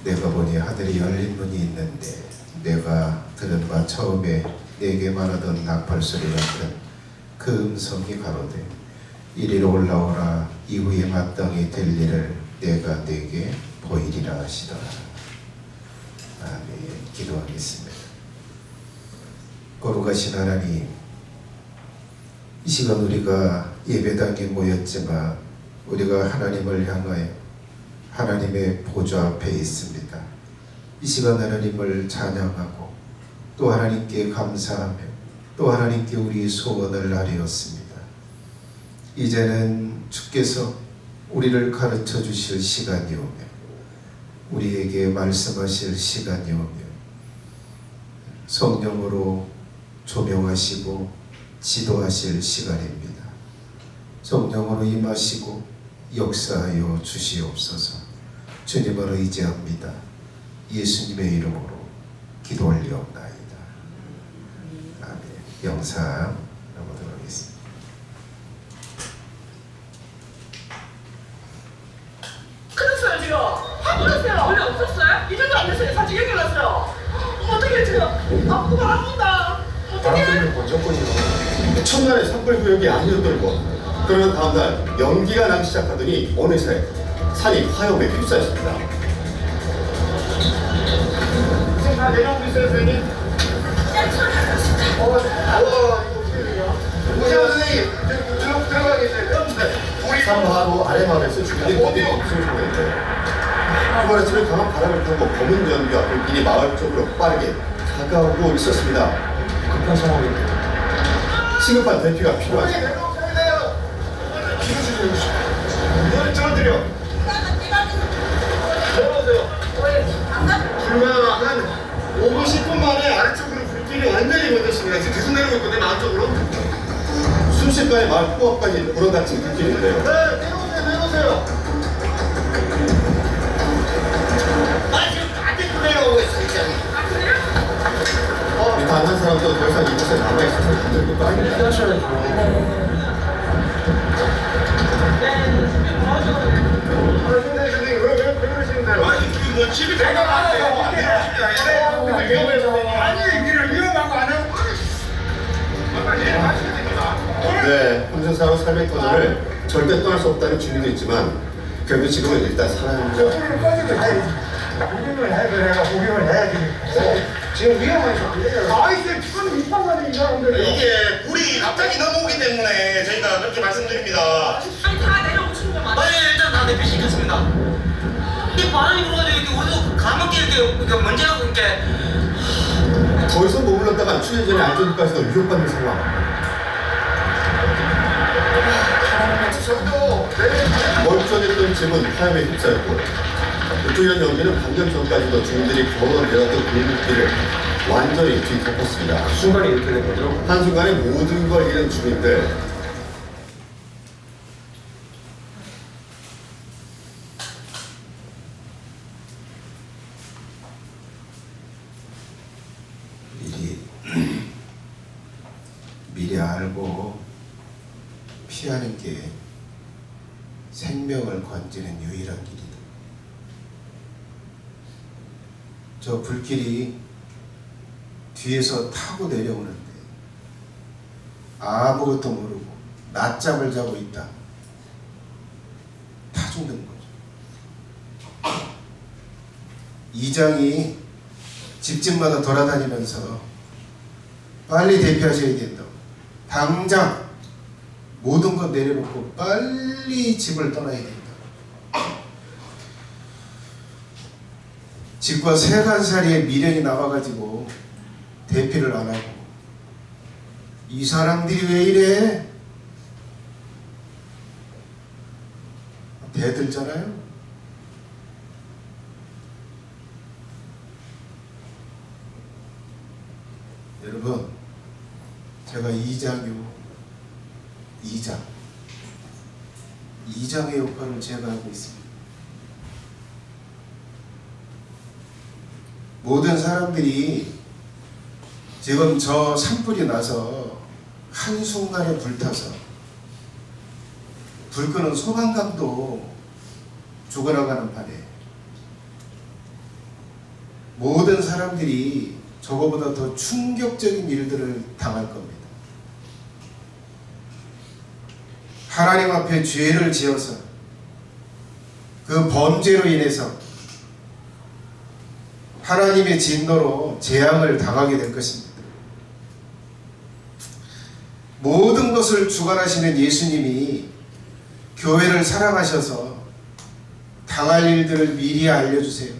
내가 보니 하늘이 열린 문이 있는데 내가 들은 바 처음에 내게 말하던 나팔소리 같은 그 음성이 가로되 이리로 올라오라. 이후에 마땅히 될 일을 내가 내게 보이리라 하시더라. 아멘. 기도하겠습니다. 거룩하신 하나님, 이 시간 우리가 예배당에 모였지만 우리가 하나님을 향하여 하나님의 보좌 앞에 있습니다. 이 시간 하나님을 찬양하고 또 하나님께 감사하며 또 하나님께 우리 소원을 아뢰었습니다. 이제는 주께서 우리를 가르쳐 주실 시간이 오며 우리에게 말씀하실 시간이 오며 성령으로 조명하시고 지도하실 시간입니다. 성령으로 임하시고 역사하여 주시옵소서. 주님을 의지합니다. 예수님의 이름으로 기도 올리옵나이다. 아멘. 영상 보도록 하겠습니다. 끊었어요 지금. 다 끊었어요. 원래 없었어요? 이 정도 안 됐어요. 사진 연결났어요. 어떻게 지금 아무도 말 안 본다. 어떻게? 바람들은 번쩍거리고 첫날에 산불구역이 아니었던 것. 그러면 다음날 연기가 나기 시작하더니 어느새 산이 화염에 휩싸였습니다. 지금 다 내려오고 있어요, 선생님? 이거 어떻게 되냐? 오세요, 선생님. 들어가 계세요. 산 바로 아래마을에서 주민들이 모두 숨쉬고 있는데 그날 아침에 강한 바람을 타고 검은 연기가 불길이 마을 쪽으로 빠르게 다가오고 있었습니다. 급한 상황인데 시급한 대피가 필요하죠. 저들요. 내려오세요. 불과 한 5분 10분 만에 아래쪽으로 불길이 완전히 번졌습니다. 지금 계속 내려오고 있거든요, 마을 쪽으로. 순식간에 마을 코앞까지 불어닥친 불길인데요. 네, 내려오세요. 지금 다들 내려오고 있어요. 단 한 사람도 더 이상 이곳에 남아있어서 힘들 것도 아닙니다. 선생님, 왜 그러시는데요? 아니, 뭐 집이 배가 안 돼요. 아니, 위험한 거 안 해요? 네, 평생사로 삶의 터전을 절대 떠날 수 없다는 주민도 있지만 그래도 지금은 일단 살아야죠. 구경을 해, 그래가 구경을 해야지. 지금 위험하죠. 아이들 참 이상하네, 이 사람들. 이게 불이 갑자기 넘어오기 때문에 저희가 그렇게 말씀드립니다. 아니, 다 내려오시는 거 맞아요? 네, 일단 다 대피시켰습니다. 이게 바람이 불어가지고 이렇게 우리도 감옥에 이렇게 먼지라고 이렇게 더 이상 머물렀다간 취재진의 안전까지도 위협받는 상황. 멀쩡했던 집은 화염에 휩싸였고 뚜연 연기는 반년 전까지도 주민들이 경험해왔던 불길을 완전히 뒤덮었습니다. 순간에 이렇게 된 거죠. 한순간에 모든 걸 잃은 주민들. 미리 알고 피하는 게 생명을 건지는 유일한 길이다. 저 불길이 뒤에서 타고 내려오는데 아무것도 모르고 낮잠을 자고 있다. 다 죽는 거죠. 이장이 집집마다 돌아다니면서 빨리 대피하셔야 된다고. 당장 모든 것 내려놓고 빨리 집을 떠나야 된다. 집과 세간살이의 미련이 나와가지고 대피를 안 하고 이 사람들이 왜 이래? 대들잖아요. 여러분, 제가 이장의 역할을 제가 하고 있습니다. 모든 사람들이 지금 저 산불이 나서 한순간에 불타서 불 끄는 소방관도 죽어나가는 판에 모든 사람들이 저거보다 더 충격적인 일들을 당할 겁니다. 하나님 앞에 죄를 지어서 그 범죄로 인해서 하나님의 진노로 재앙을 당하게 될 것입니다. 모든 것을 주관하시는 예수님이 교회를 사랑하셔서 당할 일들을 미리 알려주세요.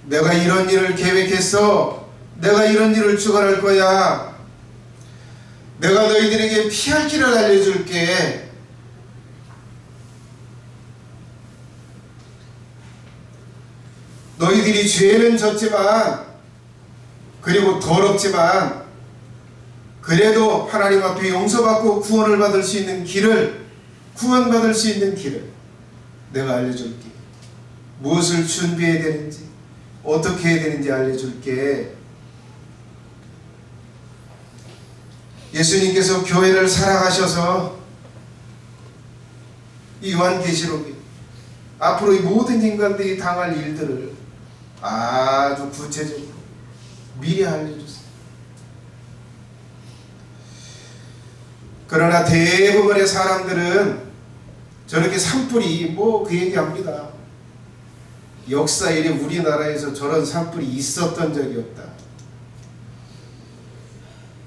내가 이런 일을 계획했어. 내가 이런 일을 주관할 거야. 내가 너희들에게 피할 길을 알려줄게. 너희들이 죄는 졌지만, 그리고 더럽지만, 그래도 하나님 앞에 용서받고 구원을 받을 수 있는 길을, 구원받을 수 있는 길을 내가 알려줄게. 무엇을 준비해야 되는지, 어떻게 해야 되는지 알려줄게. 예수님께서 교회를 사랑하셔서 이 요한계시록에 앞으로 이 모든 인간들이 당할 일들을 아주 구체적으로 미리 알려줬어요. 그러나 대부분의 사람들은 저렇게 산불이 뭐 그 얘기합니다. 역사 이래 우리나라에서 저런 산불이 있었던 적이 없다.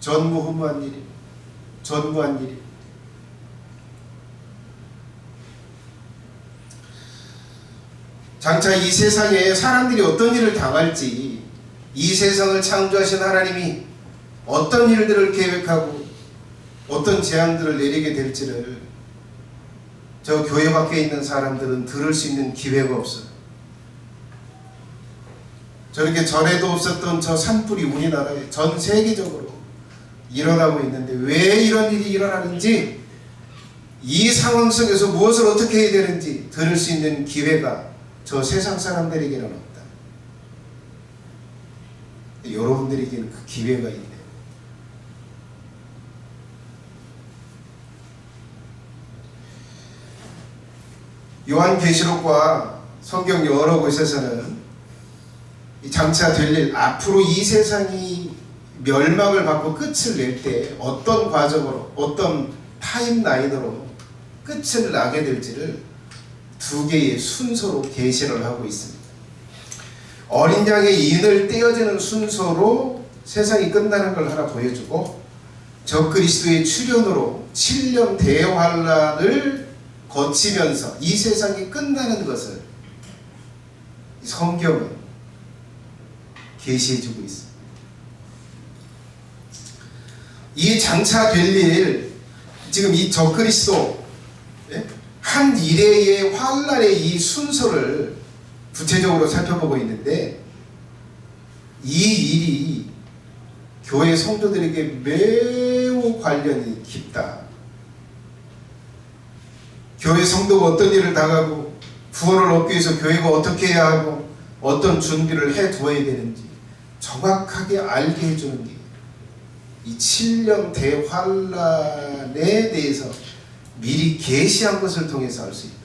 전무후무한 일이, 전무한 일이. 장차 이 세상에 사람들이 어떤 일을 당할지, 이 세상을 창조하신 하나님이 어떤 일들을 계획하고 어떤 재앙들을 내리게 될지를 저 교회 밖에 있는 사람들은 들을 수 있는 기회가 없어요. 저렇게 전에도 없었던 저 산불이 우리나라에 전 세계적으로 일어나고 있는데 왜 이런 일이 일어나는지, 이 상황 속에서 무엇을 어떻게 해야 되는지 들을 수 있는 기회가 저 세상 사람들에게는 없다. 여러분들에게는 그 기회가 있네요. 요한계시록과 성경 여러 곳에서는 장차 될 일, 앞으로 이 세상이 멸망을 받고 끝을 낼 때 어떤 과정으로, 어떤 타임라인으로 끝을 나게 될지를 두 개의 순서로 계시를 하고 있습니다. 어린 양의 인을 떼어지는 순서로 세상이 끝나는 걸 하나 보여주고, 적그리스도의 출현으로 7년 대환란을 거치면서 이 세상이 끝나는 것을 성경은 계시해주고 있습니다. 이 장차 될 일, 지금 이 적그리스도 한 일회의 환란의 이 순서를 구체적으로 살펴보고 있는데, 이 일이 교회 성도들에게 매우 관련이 깊다. 교회 성도가 어떤 일을 당하고 구원을 얻기 위해서 교회가 어떻게 해야 하고 어떤 준비를 해두어야 되는지 정확하게 알게 해주는 게 이 7년 대환란에 대해서 미리 계시한 것을 통해서 알 수 있다.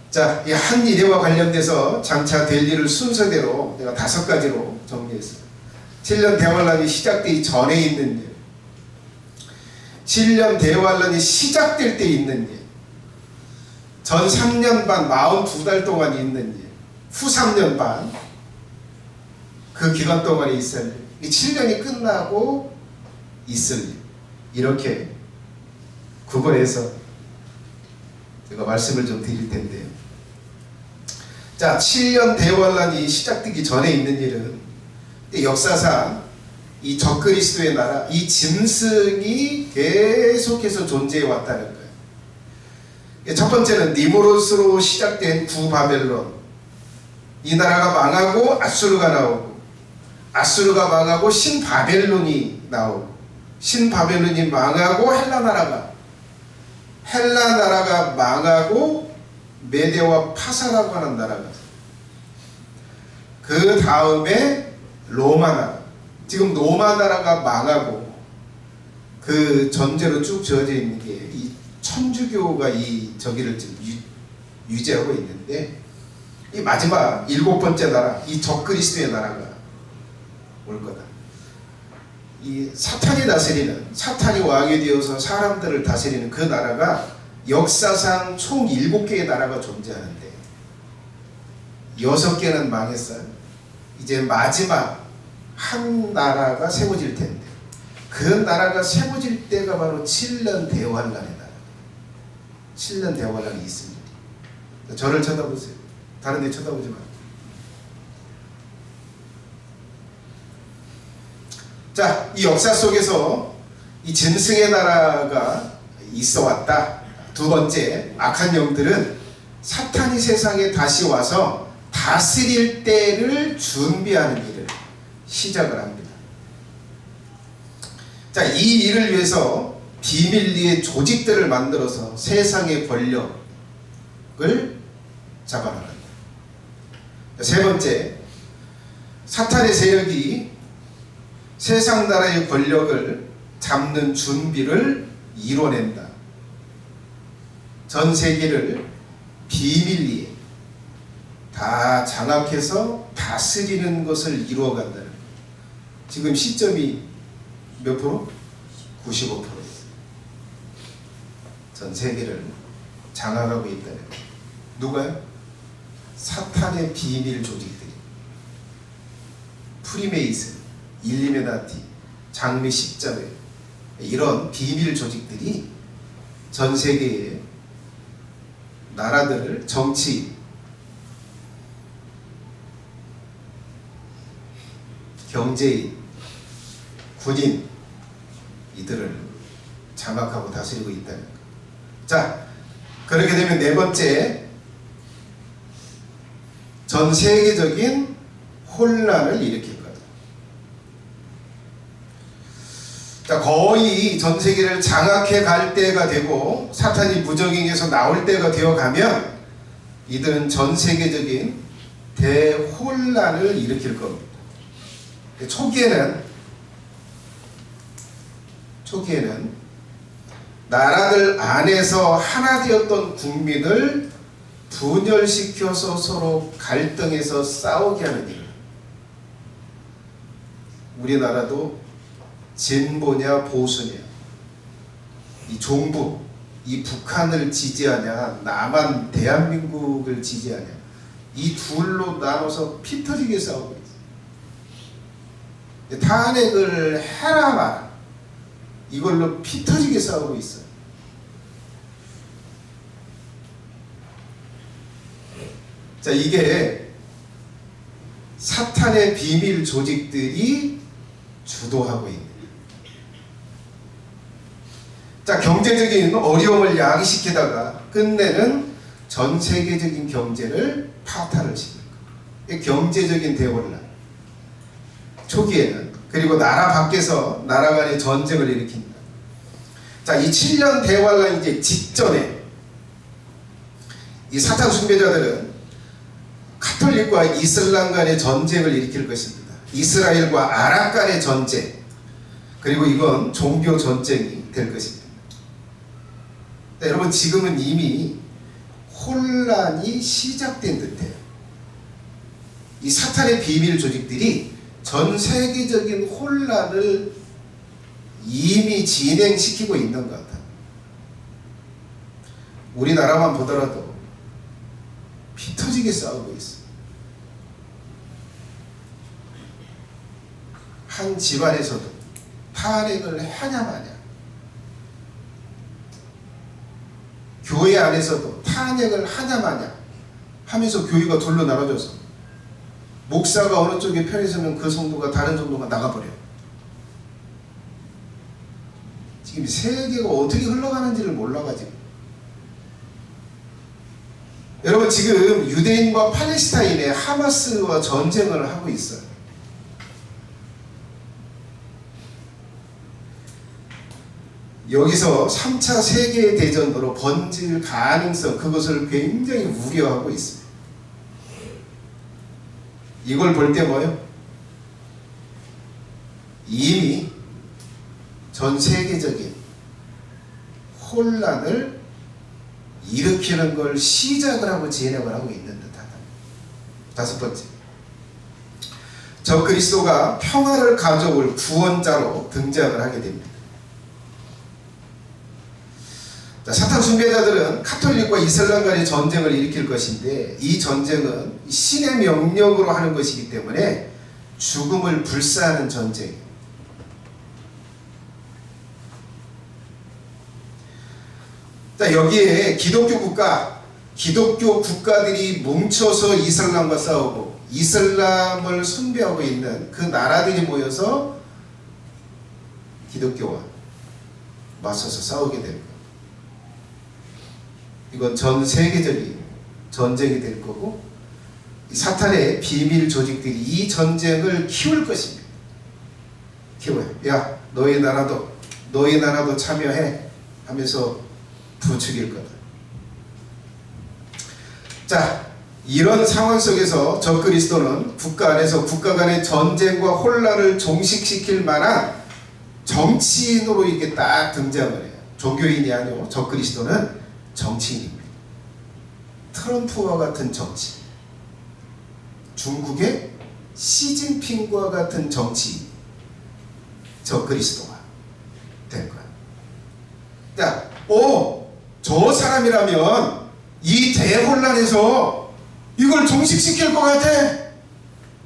자, 이 한 일회와 관련돼서 장차 될 일을 순서대로 내가 5가지로 정리했습니다. 7년 대환란이 시작되기 전에 있는 일, 7년 대환란이 시작될 때 있는 일, 전 3년 반 42달 동안 있는 일, 후 3년 반 그 기간 동안에 있을 일, 이 7년이 끝나고 있을 일, 이렇게 구분해서 제가 말씀을 좀 드릴 텐데요. 자, 7년 대환란이 시작되기 전에 있는 일은 역사상 이 적그리스도의 나라, 이 짐승이 계속해서 존재해 왔다는 거예요. 첫 번째는 니무롯으로 시작된 구바벨론. 이 나라가 망하고 아수르가 나오고, 아수르가 망하고 신바벨론이 나오고, 신바벨론이 망하고 헬라 나라가 망하고 메데와 파사라고 하는 나라가, 그 다음에 로마 나라. 지금 로마 나라가 망하고 그 전제로 쭉 지어져 있는 게 이 천주교가 이 저기를 지금 유지하고 있는데, 이 마지막 7번째 나라, 이 적그리스도의 나라가 올 거다. 이 사탄이 다스리는, 사탄이 왕이 되어서 사람들을 다스리는 그 나라가 역사상 총 7개의 나라가 존재하는데 6개는 망했어요. 이제 마지막 한 나라가 세워질 텐데, 그 나라가 세워질 때가 바로 7년 대환란의 나라. 7년 대환란이 있습니다. 저를 쳐다보세요. 다른 데 쳐다보지 마. 자, 이 역사 속에서 이 짐승의 나라가 있어 왔다. 두 번째, 악한 영들은 사탄이 세상에 다시 와서 다스릴 때를 준비하는 일을 시작을 합니다. 자, 이 일을 위해서 비밀리에 조직들을 만들어서 세상의 권력을 잡아나간다. 세 번째, 사탄의 세력이 세상 나라의 권력을 잡는 준비를 이뤄낸다. 전 세계를 비밀리에 다 장악해서 다스리는 것을 이루어간다는 거예요. 지금 시점이 몇 프로? 95%. 전 세계를 장악하고 있다는 거예요. 누가요? 사탄의 비밀 조직들이. 프리메이슨, 일루미나티, 장미 십자회, 이런 비밀 조직들이 전 세계의 나라들을, 정치, 경제인, 군인, 이들을 장악하고 다스리고 있다는 것. 자, 그렇게 되면 네 번째, 전 세계적인 혼란을 일으킬 거다. 자, 거의 전 세계를 장악해 갈 때가 되고 사탄이 무적행에서 나올 때가 되어 가면 이들은 전 세계적인 대혼란을 일으킬 겁니다. 초기에는 나라들 안에서 하나 되었던 국민을 분열시켜서 서로 갈등해서 싸우게 하는 일. 우리나라도 진보냐 보수냐, 이 종북, 이 북한을 지지하냐 남한 대한민국을 지지하냐, 이 둘로 나눠서 피 터지게 싸우고 있어요. 탄핵을 해라 마라, 이걸로 피 터지게 싸우고 있어요. 자, 이게 사탄의 비밀 조직들이 주도하고 있는. 자, 경제적인 어려움을 야기시키다가 끝내는 전 세계적인 경제를 파탄을 시키는 거예요. 경제적인 대혼란. 초기에는. 그리고 나라 밖에서 나라 간의 전쟁을 일으킵니다. 자, 이 7년 대환란 이제 직전에 이 사탄 숭배자들은 카톨릭과 이슬람 간의 전쟁을 일으킬 것입니다. 이스라엘과 아랍 간의 전쟁, 그리고 이건 종교 전쟁이 될 것입니다. 네, 여러분, 지금은 이미 혼란이 시작된 듯해요. 이 사탄의 비밀 조직들이 전 세계적인 혼란을 이미 진행시키고 있는 것 같아요. 우리나라만 보더라도 피 터지게 싸우고 있어요. 한 집안에서도 탄핵을 하냐 마냐, 교회 안에서도 탄핵을 하냐 마냐 하면서 교회가 둘로 나눠져서 목사가 어느 쪽에 편에 서면 그 성도가 다른 성도가 나가버려요. 지금 세계가 어떻게 흘러가는지를 몰라가지고. 여러분, 지금 유대인과 팔레스타인의 하마스와 전쟁을 하고 있어요. 여기서 3차 세계대전으로 번질 가능성, 그것을 굉장히 우려하고 있습니다. 이걸 볼 때 뭐예요? 이미 전 세계적인 혼란을 일으키는 걸 시작을 하고 진행을 하고 있는 듯하다. 다섯 번째, 적그리스도가 평화를 가져올 구원자로 등장을 하게 됩니다. 자, 사탄 숭배자들은 카톨릭과 이슬람 간의 전쟁을 일으킬 것인데 이 전쟁은 신의 명령으로 하는 것이기 때문에 죽음을 불사하는 전쟁이에요. 자, 여기에 기독교 국가들이 뭉쳐서 이슬람과 싸우고 이슬람을 숭배하고 있는 그 나라들이 모여서 기독교와 맞서서 싸우게 될 거예요. 이건 전 세계적인 전쟁이 될 거고 사탄의 비밀 조직들이 이 전쟁을 키울 것입니다. 키워요. 야, 너희 나라도 참여해 하면서 부추길 거다. 자, 이런 상황 속에서 적그리스도는 국가 안에서 국가 간의 전쟁과 혼란을 종식시킬 만한 정치인으로 이렇게 딱 등장을 해요. 종교인이 아니고 적그리스도는 정치인입니다. 트럼프와 같은 정치인, 중국의 시진핑과 같은 정치인, 적그리스도가 될 거야. 자, 저 사람이라면 이 대혼란에서 이걸 종식시킬 것 같아.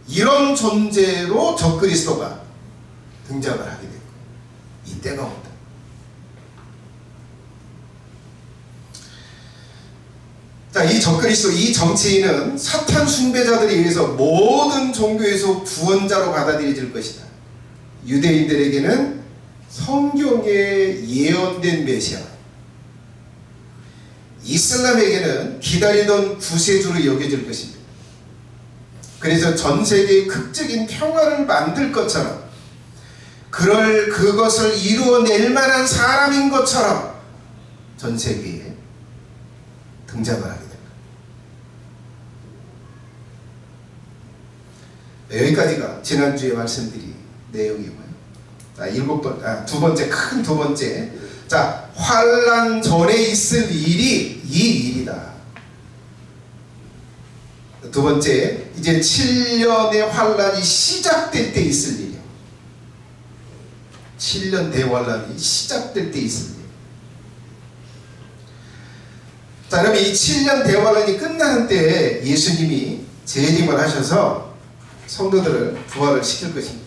이런 존재로 적그리스도가 등장을 하게 될 거예요. 이때가 온다. 자, 이 적그리스도, 이 정치인은 사탄 숭배자들에 의해서 모든 종교에서 구원자로 받아들여질 것이다. 유대인들에게는 성경에 예언된 메시아, 이슬람에게는 기다리던 구세주로 여겨질 것입니다. 그래서 전 세계의 극적인 평화를 만들 것처럼 그것을 이루어낼 만한 사람인 것처럼 전 세계에 등장을 하게 됩니다. 여기까지가 지난주에 말씀드린 내용이고요. 자, 두 번째. 자, 환란 전에 있을 일이 이 일이다. 두 번째, 이제 7년의 환란이 시작될 때 있을 일이요. 7년 대환란이 시작될 때 있을 일. 자, 그럼 이 7년 대환란이 끝나는 때 예수님이 재림을 하셔서 성도들을 부활을 시킬 것입니다.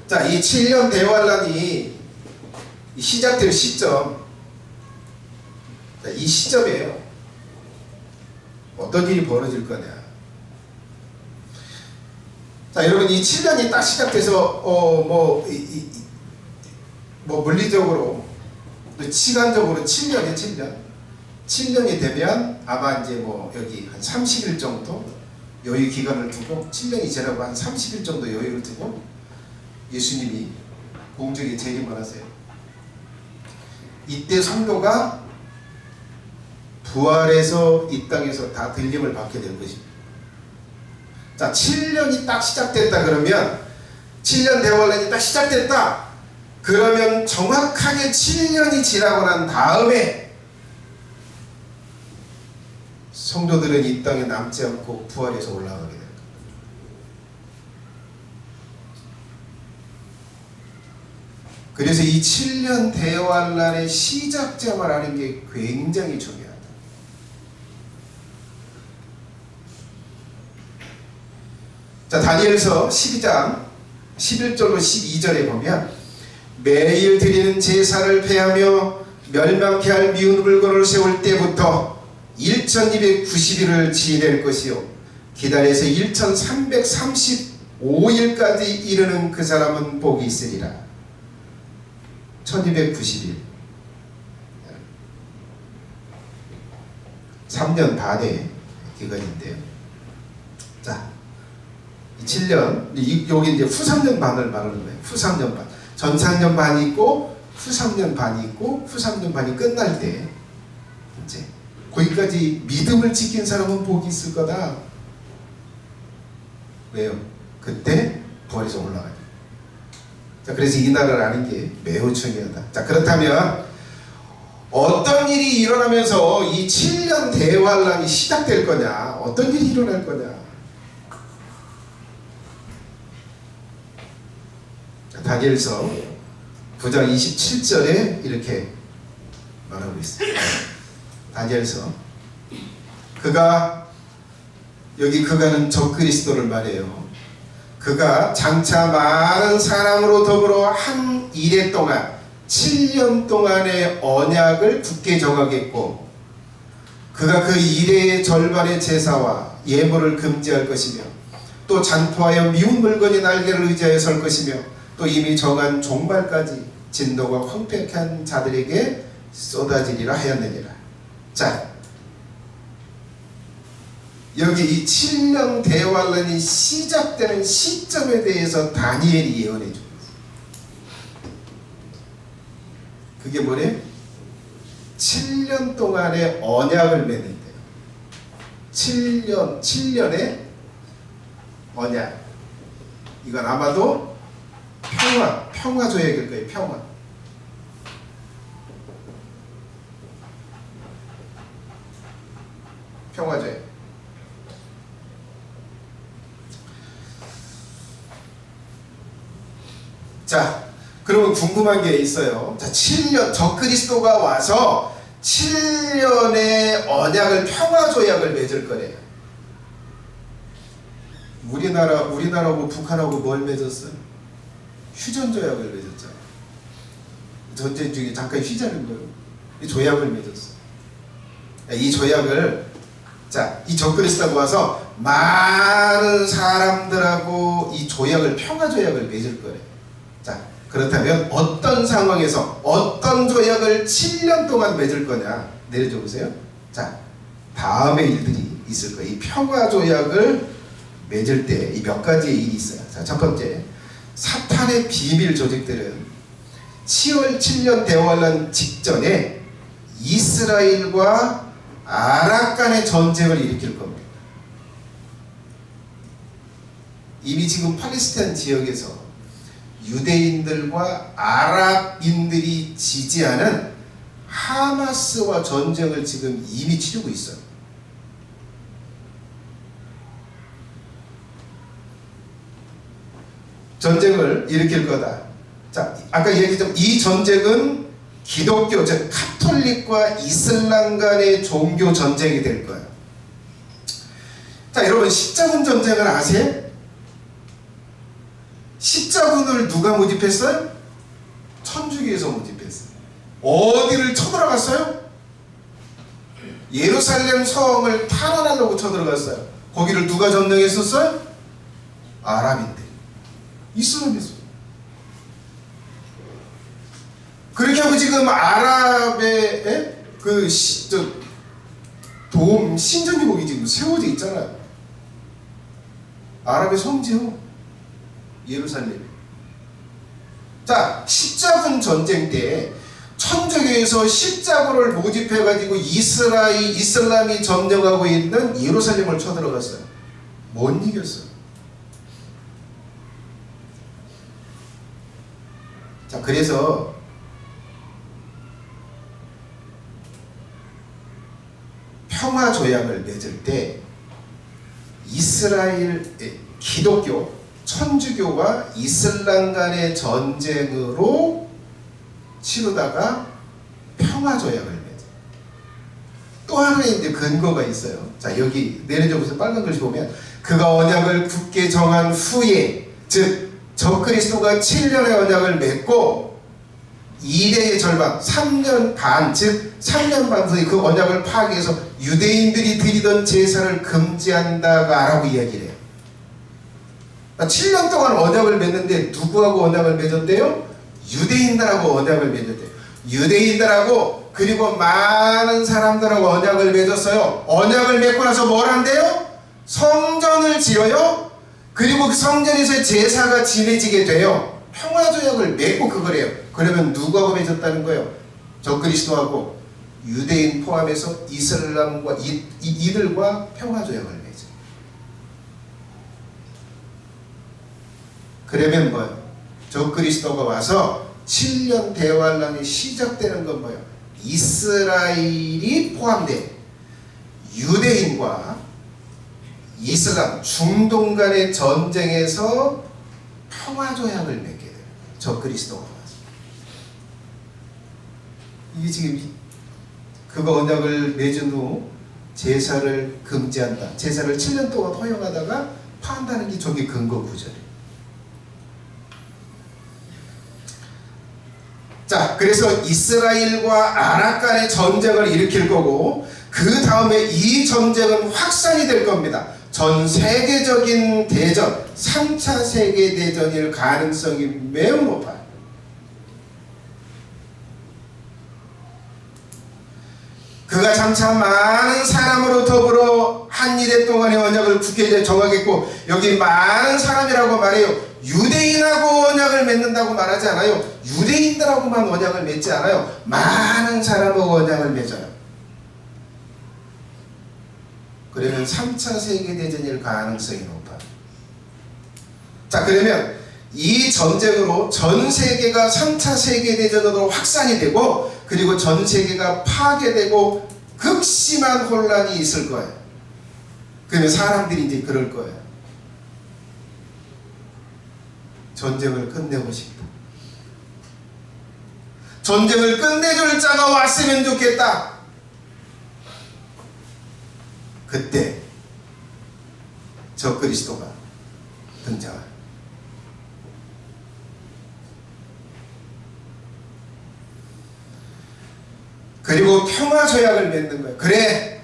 자, 이 7년 대환란이 시작될 시점, 자, 이 시점이에요. 어떤 일이 벌어질 거냐. 자, 여러분, 이 7년이 딱 시작돼서 물리적으로 시간적으로 7년이 되면 아마 이제 여기 한 30일 정도 여유 기간을 두고 7년이 지나고 한 30일 정도 여유를 두고 예수님이 공중에 재림을 하세요. 이때 성도가 부활해서 이 땅에서 다 들림을 받게 될 것입니다. 자, 7년이 딱 시작됐다 그러면 7년 대환란이 딱 시작됐다 그러면 정확하게 7년이 지나고 난 다음에 성도들은 이 땅에 남지 않고 부활해서 올라가게 됩니다. 그래서 이 7년 대환란의 시작점을 아는 게 굉장히 중요하다. 자, 다니엘서 12장 11절로 12절에 보면 매일 드리는 제사를 폐하며 멸망케 할 미운 물건을 세울 때부터 1290일을 지낼 것이요 기다려서 1335일까지 이르는 그 사람은 복이 있으리라. 1290일 3년 반의 기간인데요. 자, 7년, 여기 이제 후 3년 반을 말하는 거예요. 후 3년 반. 전 3년 반이 있고 후 3년 반이 있고 후 3년 반이 끝날 때 이제 거기까지 믿음을 지킨 사람은 복이 있을 거다. 왜요? 그때 부활해서 올라가요. 자, 그래서 이 날을 아는 게 매우 중요하다. 자, 그렇다면 어떤 일이 일어나면서 이 7년 대환란이 시작될 거냐? 어떤 일이 일어날 거냐? 자, 다니엘서 9장 27절에 이렇게 말하고 있습니다. 다니엘서 그가는 적그리스도를 말해요. 그가 장차 많은 사람으로 더불어 한 이래 동안 7년 동안의 언약을 굳게 정하겠고 그가 그 이래의 절반의 제사와 예물을 금지할 것이며 또 잔포하여 미운 물건의 날개를 의지하여 설 것이며 또 이미 정한 종말까지 진노가 황폐한 자들에게 쏟아지리라 하였느니라. 자, 여기 이 7년 대환란이 시작되는 시점에 대해서 다니엘이 예언해 줍니다. 그게 뭐래? 7년 동안의 언약을 맺는데요. 7년의 언약. 이건 아마도 평화 조약일 거예요. 평화 조약. 자, 그러면 궁금한 게 있어요. 자, 7년 적그리스도가 와서 7년의 언약을 평화 조약을 맺을 거래요. 우리나라하고 북한하고 뭘 맺었어요? 휴전 조약을 맺었잖아요. 전쟁 중에 잠깐 휴자는 거예요. 이 조약을 맺었어요. 이 조약을 이 적그리스도가 와서 많은 사람들하고 이 조약을 평화 조약을 맺을 거래요. 자, 그렇다면 어떤 상황에서 어떤 조약을 7년 동안 맺을 거냐 내려줘 보세요. 자, 다음의 일들이 있을 거예요. 이 평화 조약을 맺을 때 이 몇 가지의 일이 있어요. 자, 첫 번째, 사탄의 비밀 조직들은 10월 7년 대환란 직전에 이스라엘과 아랍 간의 전쟁을 일으킬 겁니다. 이미 지금 팔레스타인 지역에서 유대인들과 아랍인들이 지지하는 하마스와 전쟁을 지금 이미 치르고 있어요. 전쟁을 일으킬 거다. 자, 아까 얘기했지만 이 전쟁은 기독교, 즉 카톨릭과 이슬람 간의 종교 전쟁이 될 거예요. 자, 여러분 십자군 전쟁을 아세요? 십자군을 누가 모집했어요? 천주교에서 모집했어요. 어디를 쳐들어갔어요? 예루살렘 성을 탄환하려고 쳐들어갔어요. 거기를 누가 점령했었어요? 아랍인들, 이슬람에서. 그렇게 하고 지금 아랍의 도움 신전유목이 지금 세워져 있잖아요. 아랍의 성지요, 예루살렘. 자, 십자군 전쟁 때 천주교에서 십자군을 모집해가지고 이슬람이 점령하고 있는 예루살렘을 쳐들어갔어요. 못 이겼어요. 자, 그래서 평화 조약을 맺을 때 이스라엘 기독교, 천주교와 이슬람 간의 전쟁으로 치르다가 평화 조약을 맺어요. 또 하나의 이제 근거가 있어요. 자, 여기 내려져 보세요. 빨간 글씨 보면 그가 언약을 굳게 정한 후에, 즉 적그리스도가 7년의 언약을 맺고 이래의 절반 3년 반, 즉 3년 반 후에 그 언약을 파기해서 유대인들이 드리던 제사를 금지한다가 라고 이야기를 해요. 7년 동안 언약을 맺는데 누구하고 언약을 맺었대요? 유대인들하고 언약을 맺었대요. 유대인들하고 그리고 많은 사람들하고 언약을 맺었어요. 언약을 맺고 나서 뭘 한대요? 성전을 지어요. 그리고 그 성전에서 제사가 지내지게 돼요. 평화조약을 맺고 그걸 해요. 그러면 누구하고 맺었다는 거예요? 적그리스도하고 유대인 포함해서 이슬람과 이들과 평화조약을 맺어요. 그러면 뭐예요? 적그리스도가 와서 7년 대환란이 시작되는 건 뭐예요? 이스라엘이 포함된 유대인과 이슬람, 중동 간의 전쟁에서 평화조약을 맺게 돼요. 적그리스도가 와서. 이게 지금 그거 언약을 맺은 후 제사를 금지한다. 제사를 7년 동안 허용하다가 파한다는 게 저게 근거 구절이에요. 자, 그래서 이스라엘과 아랍 간의 전쟁을 일으킬 거고 그 다음에 이 전쟁은 확산이 될 겁니다. 전 세계적인 대전, 3차 세계대전일 가능성이 매우 높아요. 그가 장차 많은 사람으로 더불어 한 일해 동안의 언약을 굳게 정하겠고, 여기 많은 사람이라고 말해요. 유대인하고 언약을 맺는다고 말하지 않아요. 유대인들하고만 언약을 맺지 않아요. 많은 사람하고 언약을 맺어요. 그러면 3차 세계대전일 가능성이 높아요. 자, 그러면 이 전쟁으로 전 세계가 3차 세계대전으로 확산이 되고, 그리고 전 세계가 파괴되고 극심한 혼란이 있을 거예요. 그러면 사람들이 이제 그럴 거예요. 전쟁을 끝내고 싶다. 전쟁을 끝내줄 자가 왔으면 좋겠다. 그때 적그리스도가 등장해요. 그리고 평화조약을 맺는 거예요. 그래,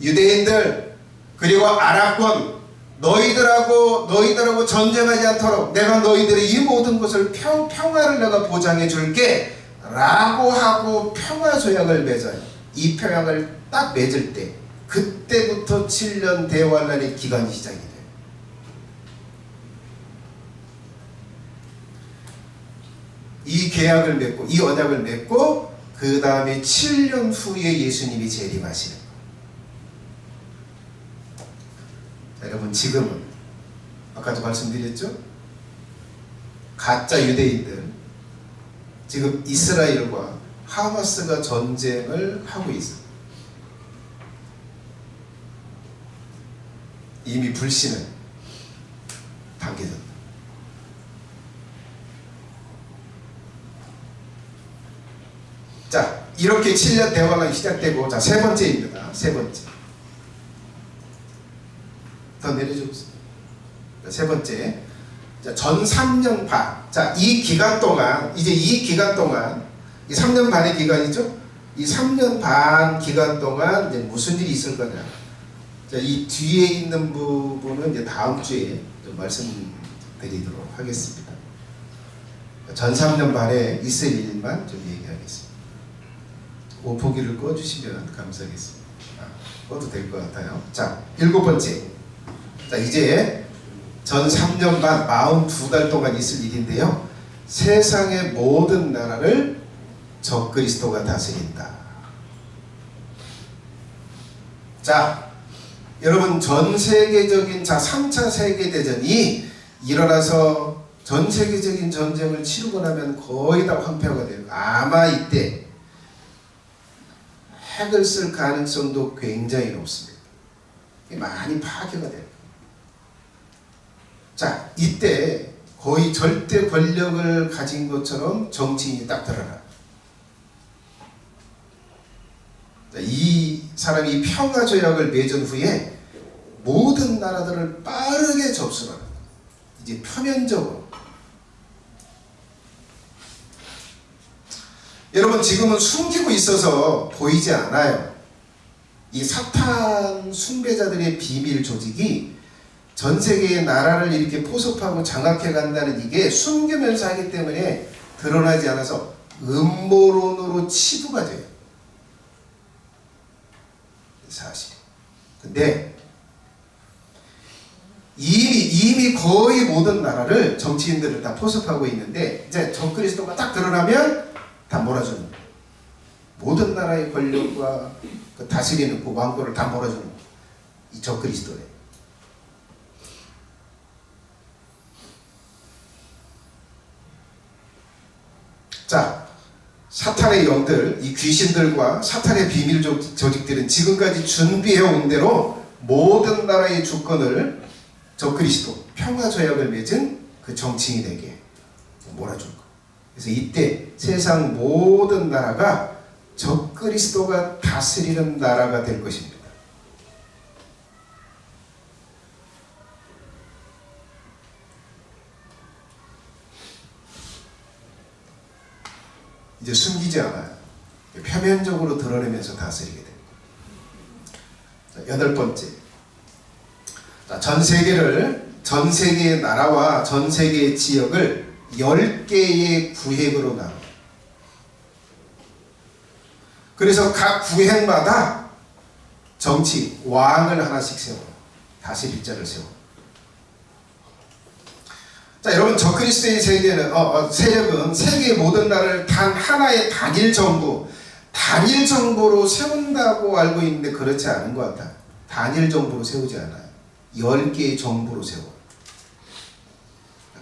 유대인들 그리고 아랍권 너희들하고 전쟁하지 않도록 내가 너희들의 이 모든 것을 평화를 내가 보장해 줄게 라고 하고 평화조약을 맺어요. 이 평약을 딱 맺을 때 그때부터 7년 대환란의 기간이 시작이 돼요. 이 계약을 맺고 이 언약을 맺고 그 다음에 7년 후에 예수님이 재림하시는 거예요. 자, 여러분, 지금은 아까도 말씀드렸죠? 가짜 유대인들 지금 이스라엘과 하마스가 전쟁을 하고 있어요. 이미 불신은 당겨졌다. 자, 이렇게 7년 대환란이 시작되고, 자, 세 번째입니다. 세 번째. 더 내려주세요. 세 번째. 자, 전 3년 반. 자, 이 기간 동안, 이제 이 기간 동안, 이 3년 반의 기간이죠? 이 3년 반 기간 동안 이제 무슨 일이 있을 거냐. 자, 이 뒤에 있는 부분은 이제 다음 주에 좀 말씀드리도록 하겠습니다. 전 3년 반에 있을 일만 좀 얘기하겠습니다. 오포기를 꺼주시면 감사하겠습니다. 꺼도 될 것 같아요. 자, 7번째. 자, 이제 전 3년 반 42달 동안 있을 일인데요. 세상의 모든 나라를 적그리스도가 다스린다. 자, 여러분, 전 세계적인 3차 세계대전이 일어나서 전 세계적인 전쟁을 치르고 나면 거의 다 황폐화가 돼요. 아마 이때 핵을 쓸 가능성도 굉장히 높습니다. 많이 파괴가 돼요. 자, 이때 거의 절대 권력을 가진 것처럼 정치인이 딱 드러나. 이 사람이 평화조약을 맺은 후에 모든 나라들을 빠르게 접수하는 거예요. 이제 표면적으로. 여러분, 지금은 숨기고 있어서 보이지 않아요. 이 사탄 숭배자들의 비밀 조직이 전 세계의 나라를 이렇게 포섭하고 장악해 간다는 이게 숨기면서 하기 때문에 드러나지 않아서 음모론으로 치부가 돼요. 사실. 근데 이미 거의 모든 나라를 정치인들을 다 포섭하고 있는데 이제 적그리스도가 딱 드러나면 다 몰아주는 거예요. 모든 나라의 권력과 그 다스리는 그 왕국을 다 몰아주는 거예요. 이 적그리스도예요. 자, 사탄의 영들, 이 귀신들과 사탄의 비밀 조직들은 지금까지 준비해온 대로 모든 나라의 주권을 적그리스도, 평화조약을 맺은 그 정치인에게 몰아줄 거. 그래서 이때 세상 모든 나라가 적그리스도가 다스리는 나라가 될 것입니다. 이제 숨기지 않아요. 표면적으로 드러내면서 다스리게 됩니다. 여덟 번째, 전 세계의 나라와 전 세계의 지역을 10개의 구획으로 나눠. 그래서 각 구획마다 정치, 왕을 하나씩 세워. 다스릴 자를 세워. 자, 여러분, 적그리스도의 세력은 세계의 모든 나라를 단 하나의 단일 정부로 세운다고 알고 있는데 그렇지 않은 것 같아. 단일 정부로 세우지 않아요. 10개의 정부로 세워.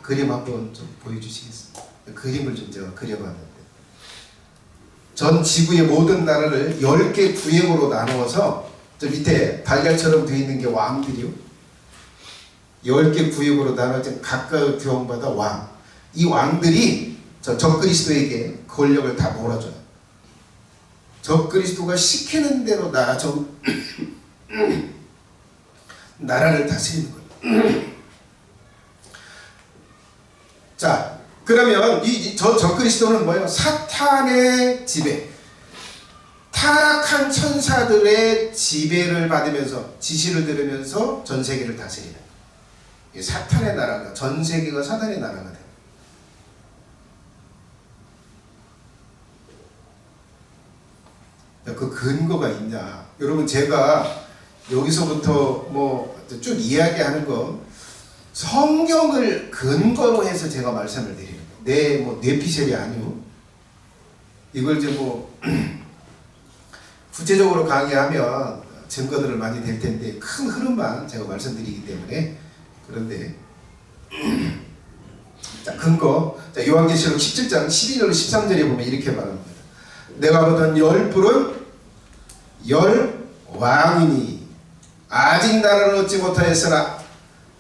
그림 한번 좀 보여주시겠습니까? 그림을 좀 제가 그려봤는데, 전 지구의 모든 나라를 10개 구역으로 나누어서 저 밑에 달걀처럼 되어 있는 게 왕들이요. 10개 구역으로 나눠진 각각 교황마다 왕. 이 왕들이 저 적그리스도에게 권력을 다 몰아줘요. 적그리스도가 시키는 대로 나라를 다스리는 거예요. 자, 그러면 저 적그리스도는 뭐예요? 사탄의 지배, 타락한 천사들의 지배를 받으면서 지시를 들으면서 전 세계를 다스리는 거예요. 사탄의 나라가, 전 세계가 사탄의 나라가 돼요. 그 근거가 있냐? 여러분, 제가 여기서부터 쭉 이야기하는 거 성경을 근거로 해서 제가 말씀을 드리는 거예요. 뇌피셜이 아니고 이걸 이제 구체적으로 강의하면 증거들을 많이 댈 텐데 큰 흐름만 제가 말씀드리기 때문에. 그런데 자, 근거. 자, 요한계시록 17장 12절 13절에 보면 이렇게 말합니다. 내가 보던 10뿔은 10왕이니 아직 나라를 얻지 못하였으나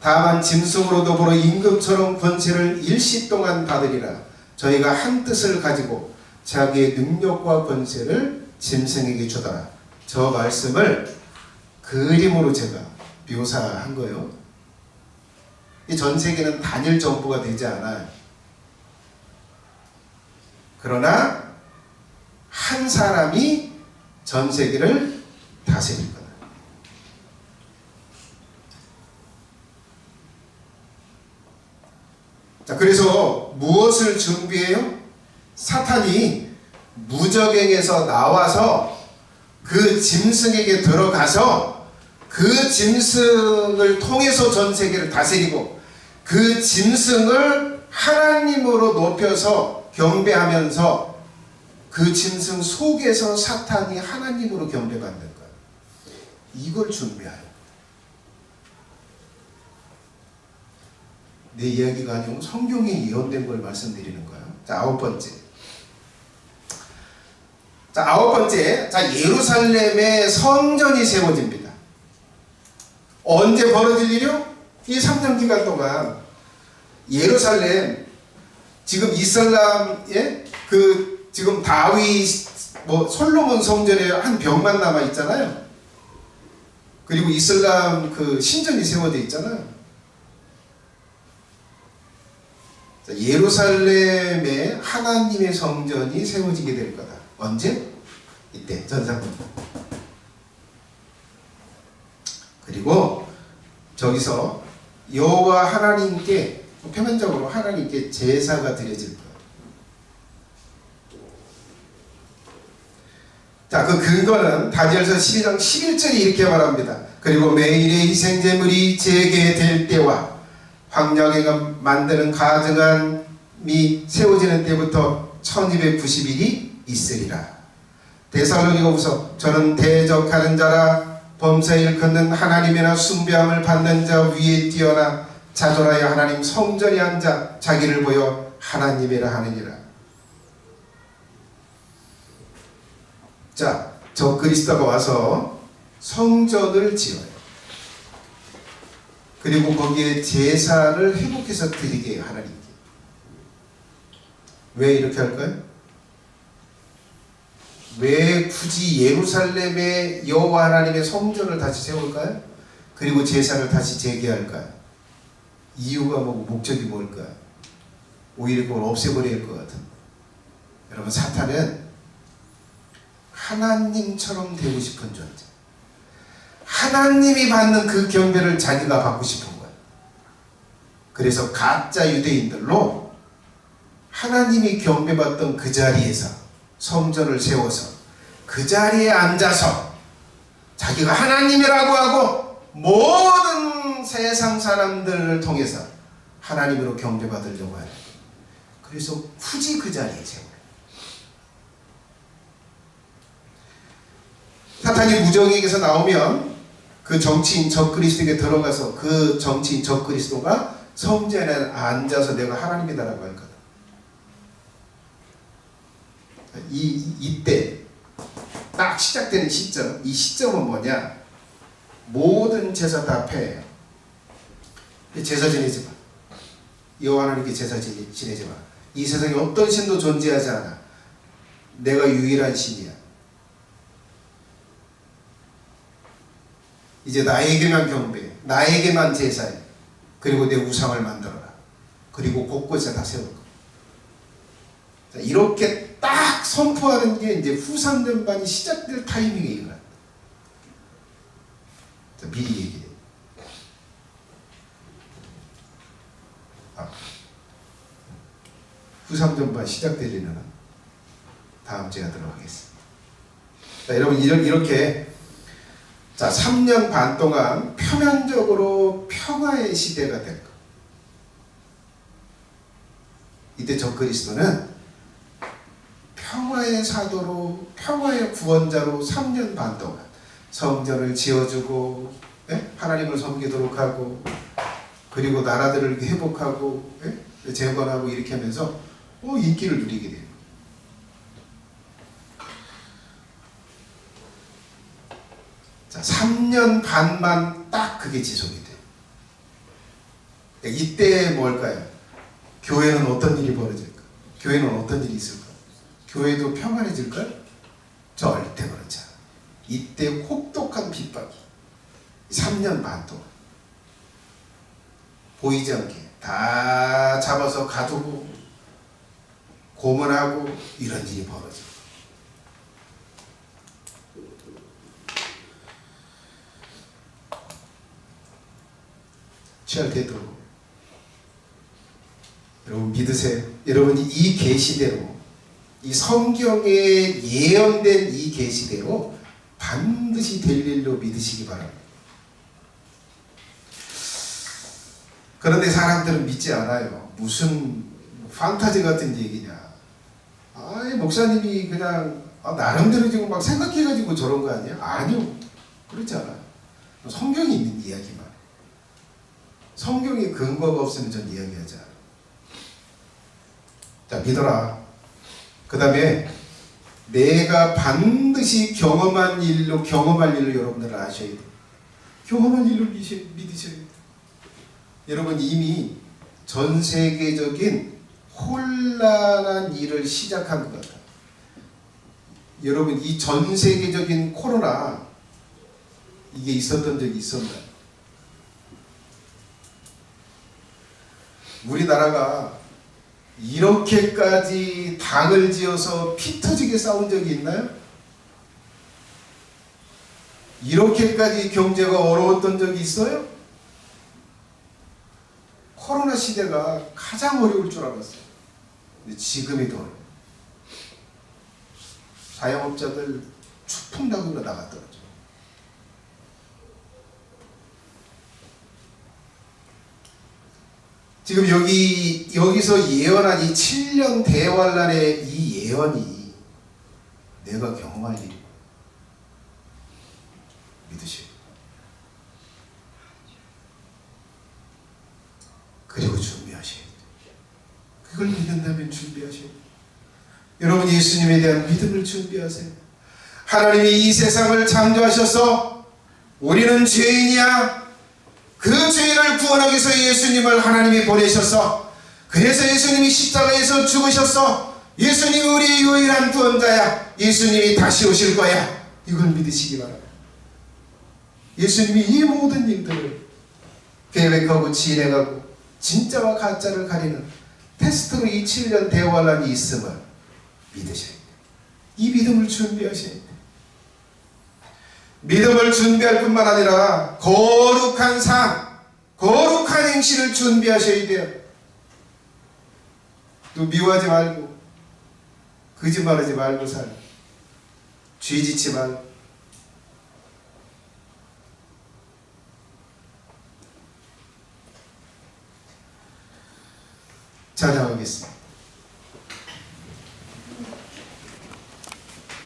다만 짐승으로 더불어 임금처럼 권세를 일시 동안 받으리라. 저희가 한 뜻을 가지고 자기의 능력과 권세를 짐승에게 주더라. 저 말씀을 그림으로 제가 묘사한 거예요. 이 전 세계는 단일 정부가 되지 않아요. 그러나 한 사람이 전 세계를 다스릴 거다. 자, 그래서 무엇을 준비해요? 사탄이 무저갱에서 나와서 그 짐승에게 들어가서 그 짐승을 통해서 전 세계를 다스리고 그 짐승을 하나님으로 높여서 경배하면서 그 짐승 속에서 사탄이 하나님으로 경배받는 거예요. 이걸 준비하여. 내 이야기가 아니고 성경이 예언된 걸 말씀드리는 거예요. 자, 아홉 번째. 자, 예루살렘에 성전이 세워집니다. 언제 벌어질 일이요? 이 3년 기간 동안 예루살렘, 지금 이슬람의 지금 다윗 솔로몬 성전에 한 벽만 남아 있잖아요. 그리고 이슬람 신전이 세워져 있잖아요. 자, 예루살렘에 하나님의 성전이 세워지게 될 거다. 언제? 이때 전상권. 그리고 저기서 여호와 하나님께, 표면적으로 하나님께 제사가 드려질 거예요. 자, 그 근거는 다니엘서 12장 11절이 이렇게 말합니다. 그리고 매일의 희생제물이 제게 될 때와 황량회가 만드는 가증함이 세워지는 때부터 1290일이 있으리라. 데살로니가후서 저는 대적하는 자라 범사에 일컫는 하나님이나 숭배함을 받는 자 위에 뛰어나 자존하여 하나님 성전에 앉아 자기를 보여 하나님이라 하느니라. 자, 저 그리스도가 와서 성전을 지어요. 그리고 거기에 제사를 회복해서 드리게 해요, 하나님께. 왜 이렇게 할까요? 왜 굳이 예루살렘에 여호와 하나님의 성전을 다시 세울까요? 그리고 제사를 다시 재개할까요? 이유가 뭐고 목적이 뭘까요? 오히려 그걸 없애버려야 할 것 같은. 여러분, 사탄은 하나님처럼 되고 싶은 존재. 하나님이 받는 그 경배를 자기가 받고 싶은 거예요. 그래서 가짜 유대인들로 하나님이 경배받던 그 자리에서 성전을 세워서 그 자리에 앉아서 자기가 하나님이라고 하고 모든 세상 사람들을 통해서 하나님으로 경배받으려고 해요. 그래서 굳이 그 자리에 세워요. 사탄이 무정에게서 나오면 그 정치인 적그리스도에게 들어가서 그 정치인 적그리스도가 성전에 앉아서 내가 하나님이다라고 할 거다. 이때 딱 시작되는 시점, 이 시점은 뭐냐? 모든 제사 다 폐해요. 제사 지내지 마. 여호와 하나님께 제사 지내지 마. 이 세상에 어떤 신도 존재하지 않아. 내가 유일한 신이야. 이제 나에게만 경배해. 나에게만 제사해. 그리고 내 우상을 만들어라. 그리고 곳곳에 다 세울 거야. 자, 이렇게 딱 선포하는 게 이제 후삼전반이 시작될 타이밍에 일어난다. 자, 미리 얘기해. 후삼전반 시작될 일은 다음 주에 하도록 하겠습니다. 자, 여러분, 이렇게 자, 3년 반 동안 표면적으로 평화의 시대가 될 것. 이때 적그리스도는 평화의 사도로, 평화의 구원자로 3년 반 동안 성전을 지어주고, 하나님을 섬기도록 하고, 그리고 나라들을 회복하고, 재건하고 이렇게 하면서 인기를 누리게 돼요. 자, 3년 반만 딱 그게 지속이 돼요. 이때 뭘까요? 교회는 어떤 일이 벌어질까? 교회는 어떤 일이 있을까? 교회도 평안해질까요? 절대 그렇지 않아요. 이때 혹독한 핍박이 3년 반 동안 보이지 않게 다 잡아서 가두고 고문하고 이런 일이 벌어져요. 취할 때도 여러분 믿으세요. 여러분이 이 계시대로, 이 성경에 예언된 이 계시대로 반드시 될 일로 믿으시기 바랍니다. 그런데 사람들은 믿지 않아요. 무슨 판타지 같은 얘기냐. 목사님이 그냥 나름대로 지금 막 생각해가지고 저런 거 아니야? 아니요. 그렇지 않아요. 성경이 있는 이야기만. 성경에 근거가 없으면 전 이야기하지 않아요. 자, 믿어라. 그 다음에 내가 반드시 경험할 일로 여러분들은 아셔야 돼요. 경험할 일로 믿으셔야 돼요. 여러분, 이미 전 세계적인 혼란한 일을 시작한 것 같아요. 여러분, 이 전 세계적인 코로나, 이게 있었던 적이 있었나요? 우리나라가 이렇게까지 당을 지어서 피 터지게 싸운 적이 있나요? 이렇게까지 경제가 어려웠던 적이 있어요? 코로나 시대가 가장 어려울 줄 알았어요. 근데 지금이 더 어려워요. 자영업자들 추풍낙으로 나갔더라고요. 지금 여기서 예언한 이 7년 대환란의 이 예언이 내가 경험할 일이 믿으시오. 그리고 준비하셔야 돼요. 그걸 믿는다면 준비하셔야 돼요. 여러분, 예수님에 대한 믿음을 준비하세요. 하나님이 이 세상을 창조하셔서 우리는 죄인이야. 그 죄인을 구원하기 위해서 예수님을 하나님이 보내셔서, 그래서 예수님이 십자가에서 죽으셔서 예수님이 우리의 유일한 구원자야. 예수님이 다시 오실 거야. 이걸 믿으시기 바랍니다. 예수님이 이 모든 일들을 계획하고 진행하고 진짜와 가짜를 가리는 테스트로 이 7년 대환란이 있음을 믿으셔야 돼요. 이 믿음을 준비하셔야 돼요. 믿음을 준비할 뿐만 아니라 거룩한 삶, 거룩한 행실을 준비하셔야 돼요. 또 미워하지 말고, 거짓말하지 말고 살고, 죄짓지 말고. 찬양하겠습니다.